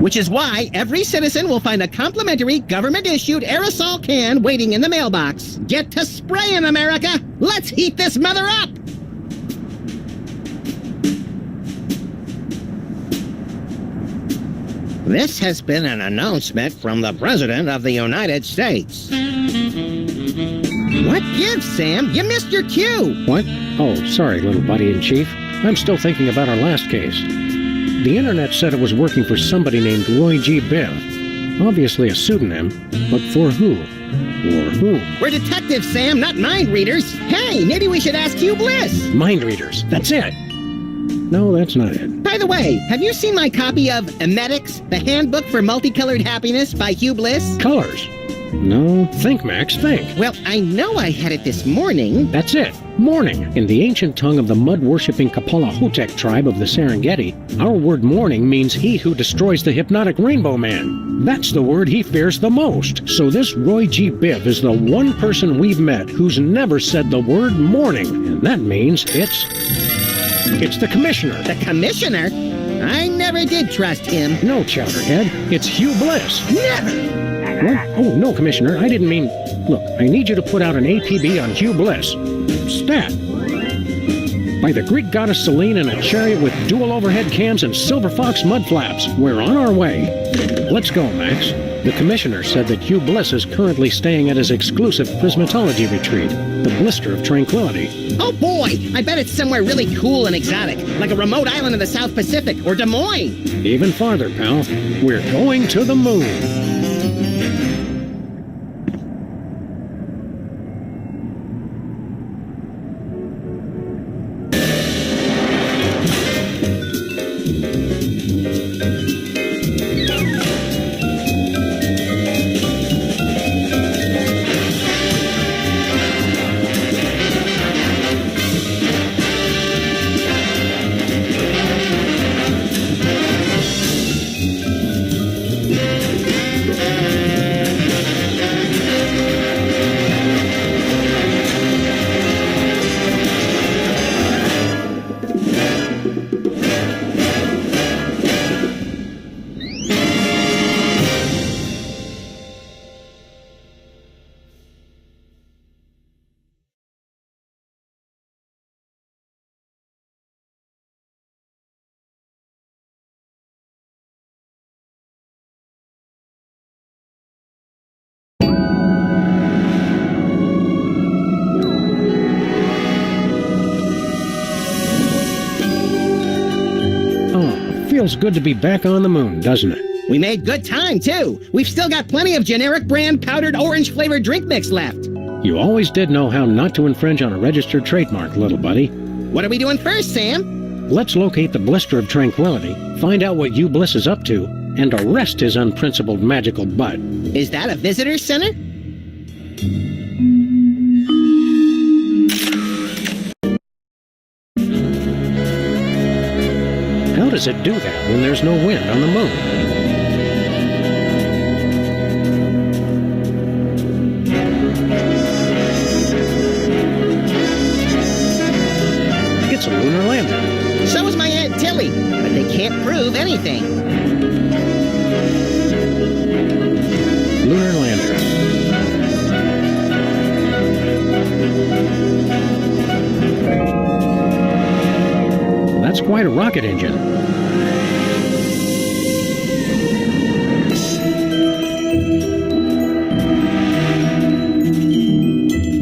Which is why every citizen will find a complimentary government-issued aerosol can waiting in the mailbox. Get to spraying, America! Let's heat this mother up! This has been an announcement from the President of the United States. What gives, Sam? You missed your cue! What? Oh, sorry, little buddy-in-chief. I'm still thinking about our last case. The internet said it was working for somebody named Roy G. Biv. Obviously a pseudonym, but for who? Or whom? We're detectives, Sam, not mind readers. Hey, maybe we should ask Hugh Bliss. Mind readers, that's it. No, that's not it. By the way, have you seen my copy of Ep6, the Handbook for Multicolored Happiness by Hugh Bliss? Colors? No. Think, Max, think. Well, I know I had it this morning. That's it. Morning. In the ancient tongue of the mud-worshipping Kapalahotep tribe of the Serengeti, our word morning means he who destroys the hypnotic rainbow man. That's the word he fears the most. So this Roy G. Biv is the one person we've met who's never said the word morning. And that means it's the commissioner. The commissioner? I never did trust him. No, Chowderhead. It's Hugh Bliss. Never! What? Oh, no, Commissioner. I didn't mean... Look, I need you to put out an APB on Hugh Bliss. Stat. By the Greek goddess Selene in a chariot with dual overhead cams and silver fox mud flaps. We're on our way. Let's go, Max. The Commissioner said that Hugh Bliss is currently staying at his exclusive prismatology retreat, the Blister of Tranquility. Oh boy! I bet it's somewhere really cool and exotic, like a remote island in the South Pacific or Des Moines. Even farther, pal. We're going to the moon. Feels good to be back on the moon, doesn't it? We made good time, too. We've still got plenty of generic brand powdered orange-flavored drink mix left. You always did know how not to infringe on a registered trademark, little buddy. What are we doing first, Sam? Let's locate the Blister of Tranquility, find out what Hugh Bliss is up to, and arrest his unprincipled magical butt. Is that a visitor center? How does it do that when there's no wind on the moon? It's a lunar lander. So is my Aunt Tilly, but they can't prove anything. Lunar lander. That's quite a rocket engine.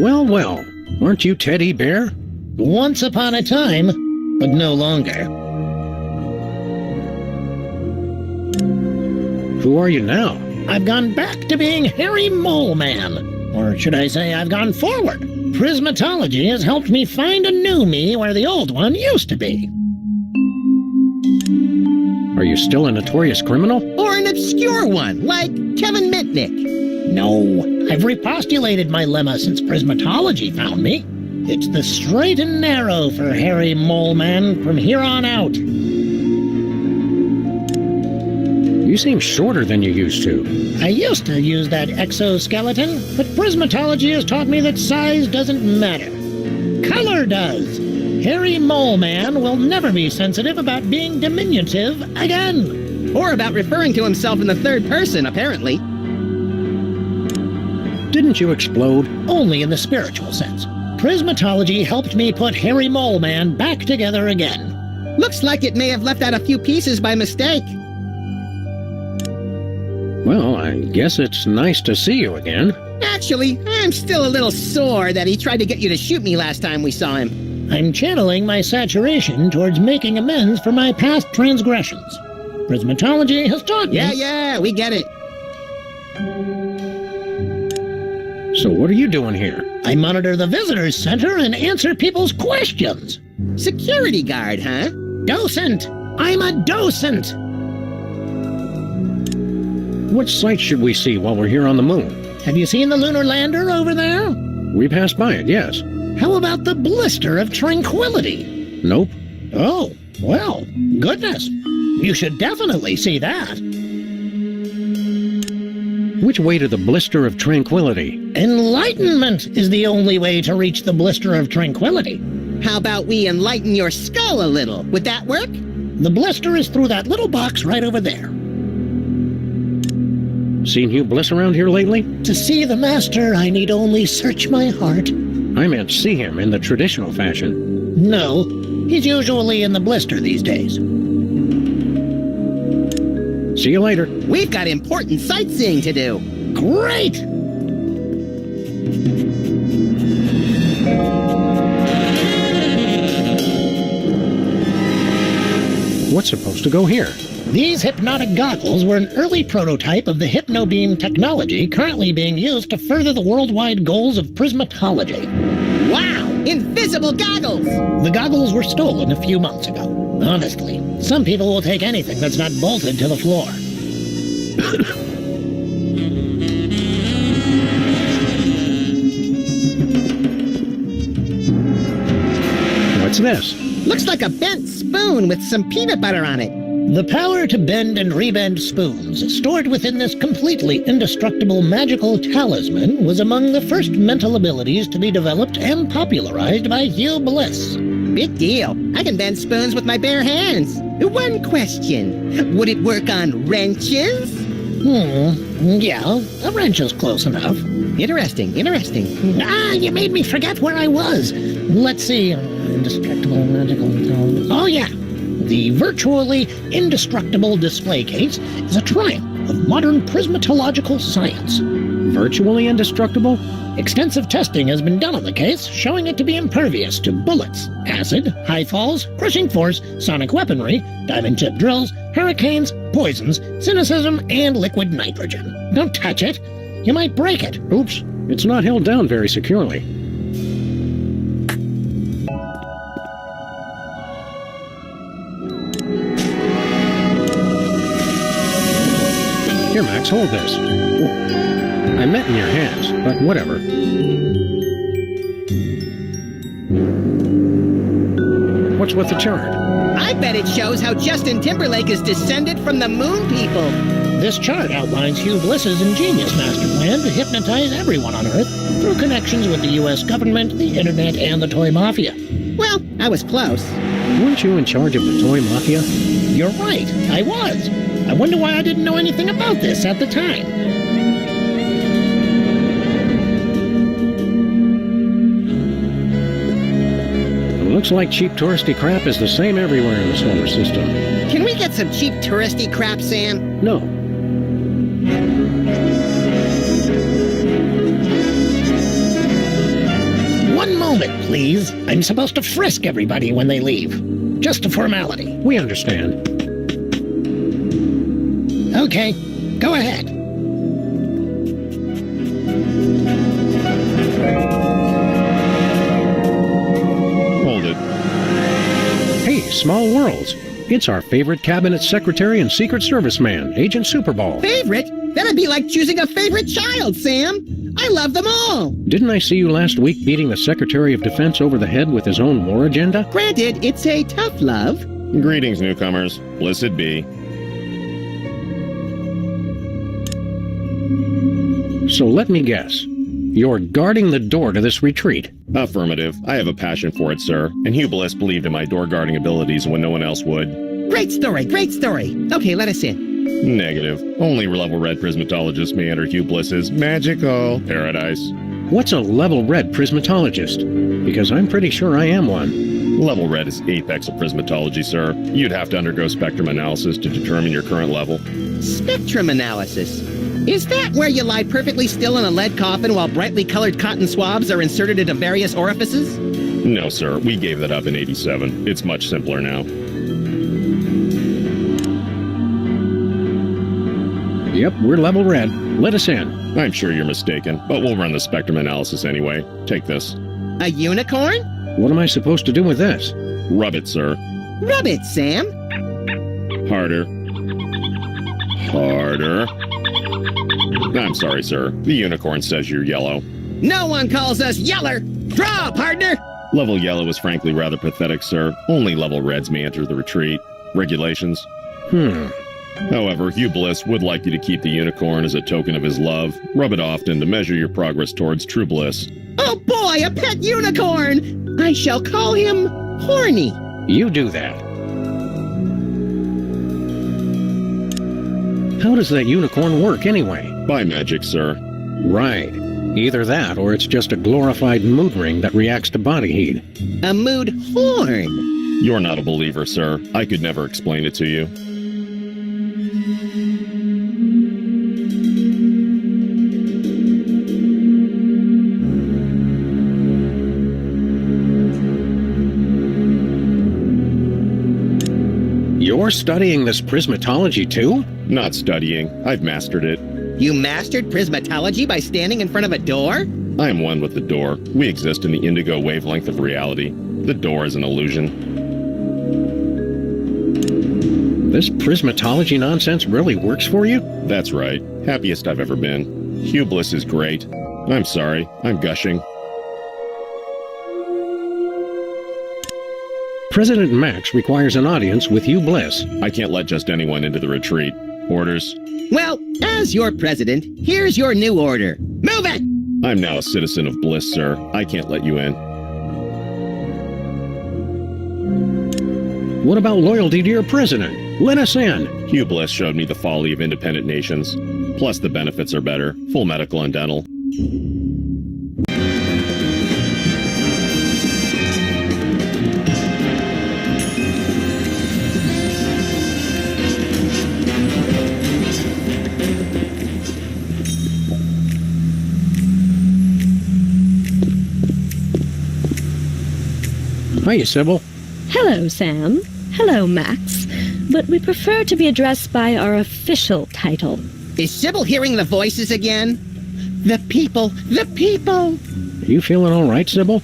Well, well, aren't you Teddy Bear? Once upon a time, but no longer. Who are you now? I've gone back to being Harry Mole Man. Or should I say I've gone forward. Prismatology has helped me find a new me where the old one used to be. Are you still a notorious criminal? Or an obscure one, like Kevin Mitnick. No, I've repostulated my lemma since Prismatology found me. It's the straight and narrow for Harry Mole Man from here on out. You seem shorter than you used to. I used to use that exoskeleton, but Prismatology has taught me that size doesn't matter. Color does. Harry Mole Man will never be sensitive about being diminutive again. Or about referring to himself in the third person, apparently. Didn't you explode? Only in the spiritual sense. Prismatology helped me put Hairy Mole Man back together again. Looks like it may have left out a few pieces by mistake. Well, I guess it's nice to see you again. Actually, I'm still a little sore that he tried to get you to shoot me last time we saw him. I'm channeling my saturation towards making amends for my past transgressions. Prismatology has taught me... Yeah, we get it. So what are you doing here? I monitor the visitors center and answer people's questions. Security guard, huh? Docent! I'm a docent! What sights should we see while we're here on the moon? Have you seen the lunar lander over there? We passed by it, yes. How about the blister of tranquility? Nope. Oh, well, goodness. You should definitely see that. Which way to the blister of tranquility? Enlightenment is the only way to reach the blister of tranquility. How about we enlighten your skull a little? Would that work? The blister is through that little box right over there. Seen Hugh Bliss around here lately? To see the master, I need only search my heart. I meant see him in the traditional fashion. No, he's usually in the blister these days. See you later. We've got important sightseeing to do. Great! What's supposed to go here? These hypnotic goggles were an early prototype of the hypnobeam technology currently being used to further the worldwide goals of prismatology. Wow! Invisible goggles! The goggles were stolen a few months ago. Honestly, some people will take anything that's not bolted to the floor. What's this? Looks like a bent spoon with some peanut butter on it. The power to bend and rebend spoons, stored within this completely indestructible magical talisman, was among the first mental abilities to be developed and popularized by Hugh Bliss. Big deal. I can bend spoons with my bare hands. One question. Would it work on wrenches? Yeah, a wrench is close enough. Interesting. You made me forget where I was. Let's see. Indestructible magical... Oh, yeah. The virtually indestructible display case is a triumph of modern prismatological science. Virtually indestructible? Extensive testing has been done on the case, showing it to be impervious to bullets, acid, high falls, crushing force, sonic weaponry, diamond-tipped drills, hurricanes, poisons, cynicism, and liquid nitrogen. Don't touch it. You might break it. Oops, it's not held down very securely. Here, Max, hold this. I meant in your hands, but whatever. What's with the chart? I bet it shows how Justin Timberlake is descended from the moon people. This chart outlines Hugh Bliss's ingenious master plan to hypnotize everyone on Earth through connections with the U.S. government, the internet, and the toy mafia. Well, I was close. Weren't you in charge of the toy mafia? You're right, I was. I wonder why I didn't know anything about this at the time. It looks like cheap touristy crap is the same everywhere in the solar system. Can we get some cheap touristy crap, Sam? No. One moment, please. I'm supposed to frisk everybody when they leave. Just a formality. We understand. Okay, go ahead. Hold it. Hey, Small Worlds. It's our favorite cabinet secretary and Secret Service man, Agent Superball. Favorite? That'd be like choosing a favorite child, Sam. I love them all. Didn't I see you last week beating the Secretary of Defense over the head with his own war agenda? Granted, it's a tough love. Greetings, newcomers. Blessed be. So let me guess. You're guarding the door to this retreat. Affirmative. I have a passion for it, sir, and Hugh Bliss believed in my door guarding abilities when no one else would. Great story, great story. Okay, let us in. Negative. Only level red prismatologists may enter Hugh Bliss's magical paradise. What's a level red prismatologist? Because I'm pretty sure I am one. Level red is apex of prismatology, sir. You'd have to undergo spectrum analysis to determine your current level. Spectrum analysis. Is that where you lie perfectly still in a lead coffin while brightly colored cotton swabs are inserted into various orifices? No, sir. We gave that up in '87. It's much simpler now. Yep, we're level red. Let us in. I'm sure you're mistaken, but we'll run the spectrum analysis anyway. Take this. A unicorn? What am I supposed to do with this? Rub it, sir. Rub it, Sam. Harder. Harder. I'm sorry, sir. The unicorn says you're yellow. No one calls us yeller. Draw, partner. Level yellow is frankly rather pathetic, sir. Only level reds may enter the retreat. Regulations. However, Hugh Bliss would like you to keep the unicorn as a token of his love. Rub it often to measure your progress towards true bliss. Oh boy, a pet unicorn! I shall call him Horny. You do that. How does that unicorn work anyway? By magic, sir. Right. Either that or it's just a glorified mood ring that reacts to body heat. A mood horn. You're not a believer, sir. I could never explain it to you. You're studying this prismatology too? Not studying. I've mastered it. You mastered prismatology by standing in front of a door? I am one with the door. We exist in the indigo wavelength of reality. The door is an illusion. This prismatology nonsense really works for you? That's right. Happiest I've ever been. Hugh Bliss is great. I'm sorry. I'm gushing. President Max requires an audience with Hugh Bliss. I can't let just anyone into the retreat. Orders? Well, as your president, here's your new order. Move it! I'm now a citizen of Bliss, sir. I can't let you in. What about loyalty to your president? Let us in. Hugh Bliss showed me the folly of independent nations. Plus the benefits are better. Full medical and dental. Hiya, Sybil. Hello, Sam. Hello, Max. But we prefer to be addressed by our official title. Is Sybil hearing the voices again? The people, the people! Are you feeling all right, Sybil?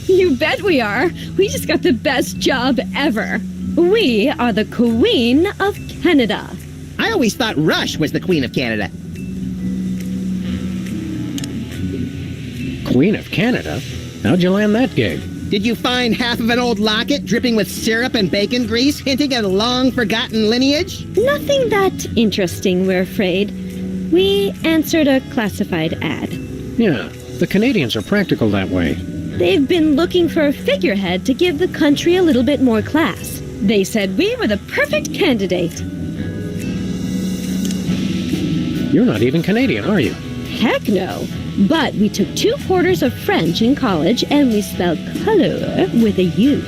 You bet we are. We just got the best job ever. We are the Queen of Canada. I always thought Rush was the Queen of Canada. Queen of Canada? How'd you land that gig? Did you find half of an old locket dripping with syrup and bacon grease, hinting at a long-forgotten lineage? Nothing that interesting, we're afraid. We answered a classified ad. Yeah, the Canadians are practical that way. They've been looking for a figurehead to give the country a little bit more class. They said we were the perfect candidate. You're not even Canadian, are you? Heck no. But we took 2 quarters of French in college and we spelled color with a U.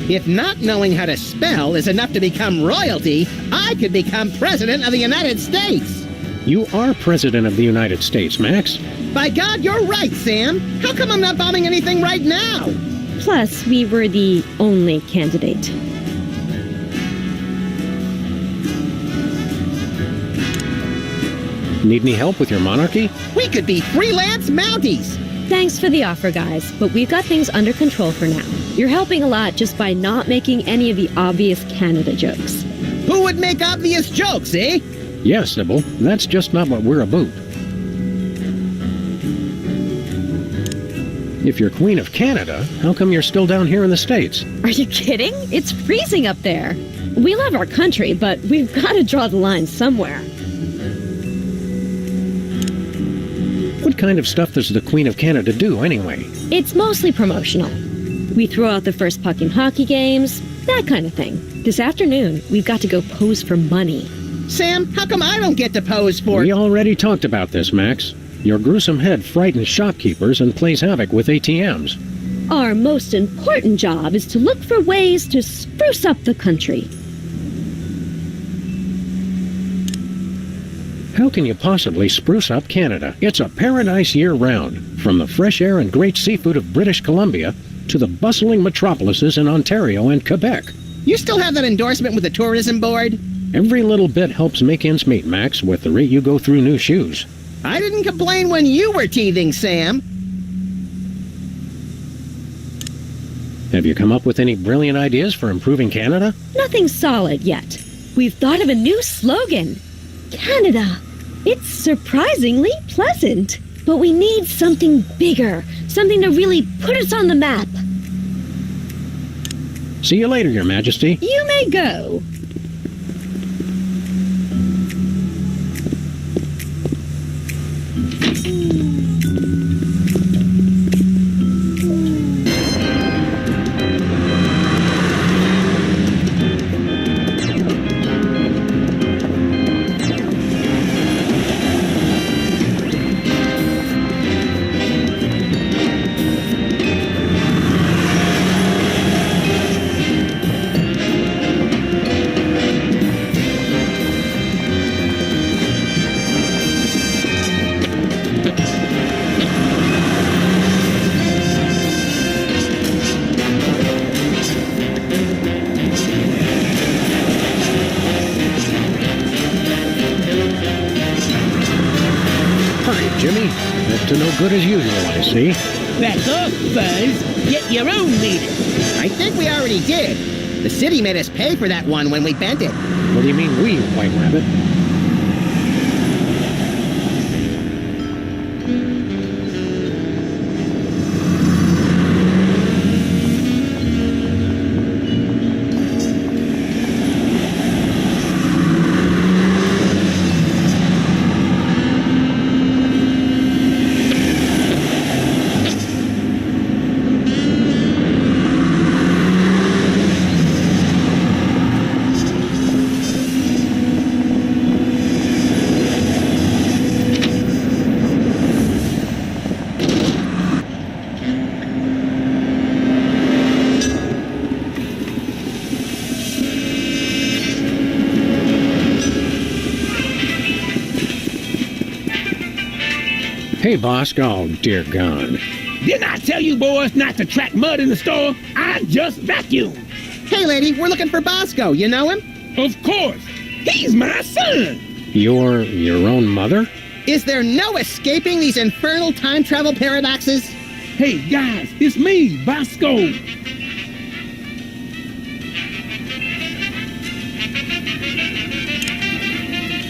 If not knowing how to spell is enough to become royalty, I could become President of the United States. You are President of the United States, Max. By God, you're right, Sam. How come I'm not bombing anything right now? Plus, we were the only candidate. Need any help with your monarchy? We could be freelance Mounties. Thanks for the offer, guys, but we've got things under control for now. You're helping a lot just by not making any of the obvious Canada jokes. Who would make obvious jokes, eh? Yes, Sybil. That's just not what we're about. If you're Queen of Canada, how come you're still down here in the States? Are you kidding? It's freezing up there. We love our country, but we've got to draw the line somewhere. What kind of stuff does the Queen of Canada do, anyway? It's mostly promotional. We throw out the first puck in hockey games, That kind of thing. This afternoon, we've got to go pose for money. Sam, how come I don't get to pose for... We already talked about this, Max. Your gruesome head frightens shopkeepers and plays havoc with ATMs. Our most important job is to look for ways to spruce up the country. How can you possibly spruce up Canada? It's a paradise year-round, from the fresh air and great seafood of British Columbia to the bustling metropolises in Ontario and Quebec. You still have that endorsement with the tourism board? Every little bit helps make ends meet, Max, with the rate you go through new shoes. I didn't complain when you were teething, Sam. Have you come up with any brilliant ideas for improving Canada? Nothing solid yet. We've thought of a new slogan. Canada. It's surprisingly pleasant. But we need something bigger. Something to really put us on the map. See you later, Your Majesty. You may go. Jimmy, up to no good as usual, I see. Back off, Buzz. Get your own meter. I think we already did. The city made us pay for that one when we bent it. What do you mean we, White Rabbit? Hey, Bosk. Oh, dear God. Didn't I tell you boys not to track mud in the store? I just vacuumed. Hey, lady, we're looking for Bosco. You know him? Of course. He's my son. Your own mother? Is there no escaping these infernal time travel paradoxes? Hey, guys, it's me, Bosco.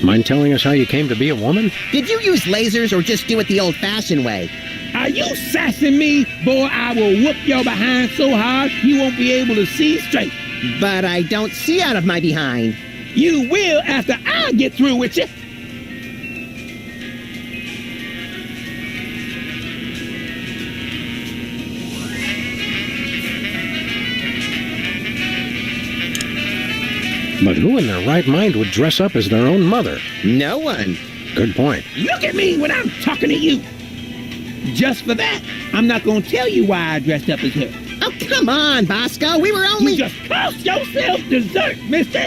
Mind telling us how you came to be a woman? Did you use lasers or just do it the old-fashioned way? Are you sassing me? Boy, I will whoop your behind so hard you won't be able to see straight. But I don't see out of my behind. You will after I get through with you. But who in their right mind would dress up as their own mother? No one. Good point. Look at me when I'm talking to you. Just for that, I'm not going to tell you why I dressed up as her. Oh, come on, Bosco. We were only... You just cost yourself dessert, mister.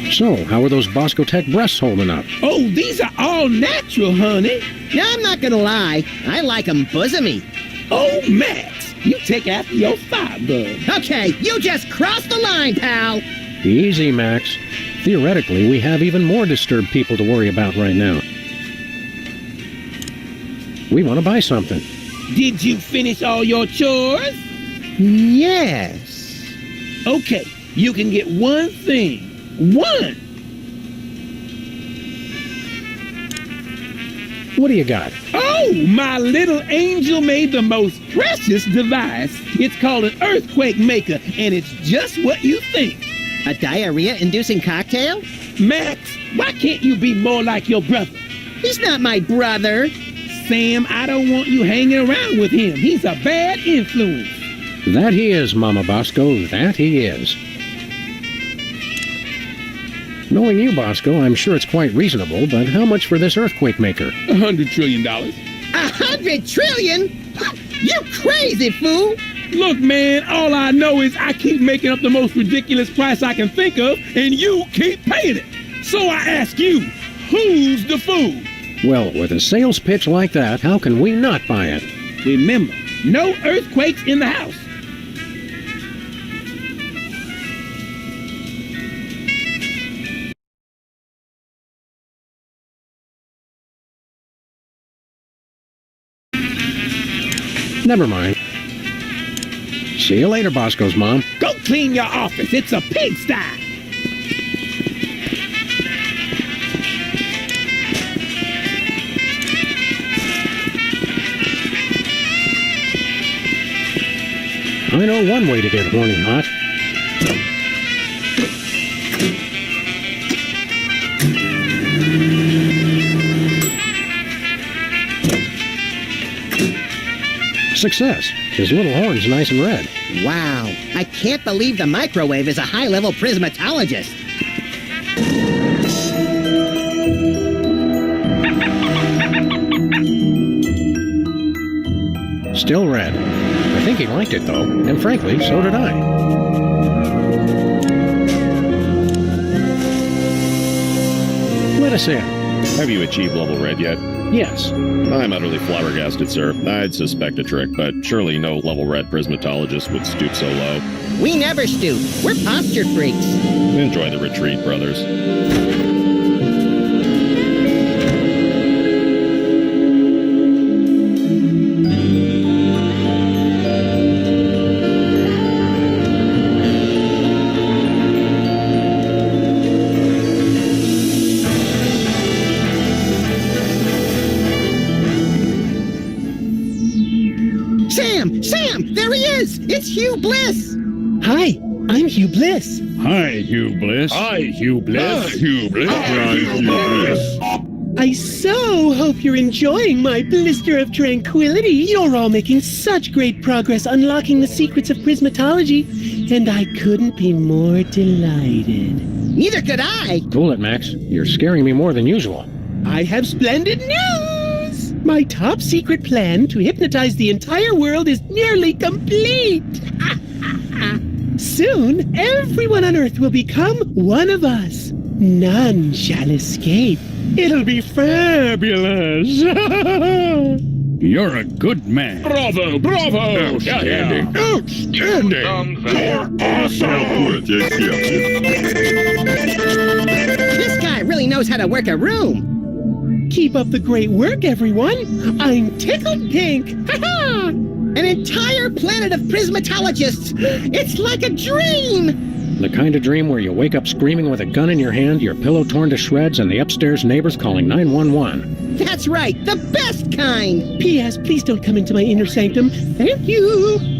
So, how are those Bosco Tech breasts holding up? Oh, these are all natural, honey. Now, I'm not gonna lie. I like them bosomy. Oh, Max, you take after your father. Okay, you just crossed the line, pal. Easy, Max. Theoretically, we have even more disturbed people to worry about right now. We want to buy something. Did you finish all your chores? Yes. Okay, you can get one thing. One! What do you got? Oh, my little angel made the most precious device. It's called an earthquake maker, and it's just what you think. A diarrhea-inducing cocktail? Max, why can't you be more like your brother? He's not my brother. Sam, I don't want you hanging around with him. He's a bad influence. That he is, Mama Bosco, that he is. Knowing you, Bosco, I'm sure it's quite reasonable, but how much for this earthquake maker? $100 trillion. 100 trillion? You crazy fool! Look, man, all I know is I keep making up the most ridiculous price I can think of, and you keep paying it. So I ask you, who's the fool? Well, with a sales pitch like that, how can we not buy it? Remember, no earthquakes in the house. Never mind. See you later, Bosco's mom. Go clean your office. It's a pigsty. I know one way to get horny hot. Success. His little horn's nice and red. Wow, I can't believe the microwave is a high-level prismatologist. Still red. I think he liked it, though. And frankly, so did I. Let us in. Have you achieved level red yet? Yes. I'm utterly flabbergasted, sir. I'd suspect a trick, but surely no level red prismatologist would stoop so low. We never stoop. We're posture freaks. Enjoy the retreat, brothers. Sam! There he is! It's Hugh Bliss! Hi, I'm Hugh Bliss. Hi, Hugh Bliss. Hi, Hugh Bliss. Hugh Bliss. Hugh Bliss. I so hope you're enjoying my blister of tranquility. You're all making such great progress unlocking the secrets of prismatology, and I couldn't be more delighted. Neither could I! Cool it, Max. You're scaring me more than usual. I have splendid news! My top secret plan to hypnotize the entire world is nearly complete! Soon, everyone on Earth will become one of us. None shall escape. It'll be fabulous! You're a good man. Bravo! Bravo! Outstanding. Outstanding! You're awesome! This guy really knows how to work a room! Keep up the great work, everyone! I'm tickled pink! Ha-ha! An entire planet of prismatologists! It's like a dream! The kind of dream where you wake up screaming with a gun in your hand, your pillow torn to shreds, and the upstairs neighbors calling 911. That's right, the best kind! P.S. Please don't come into my inner sanctum. Thank you!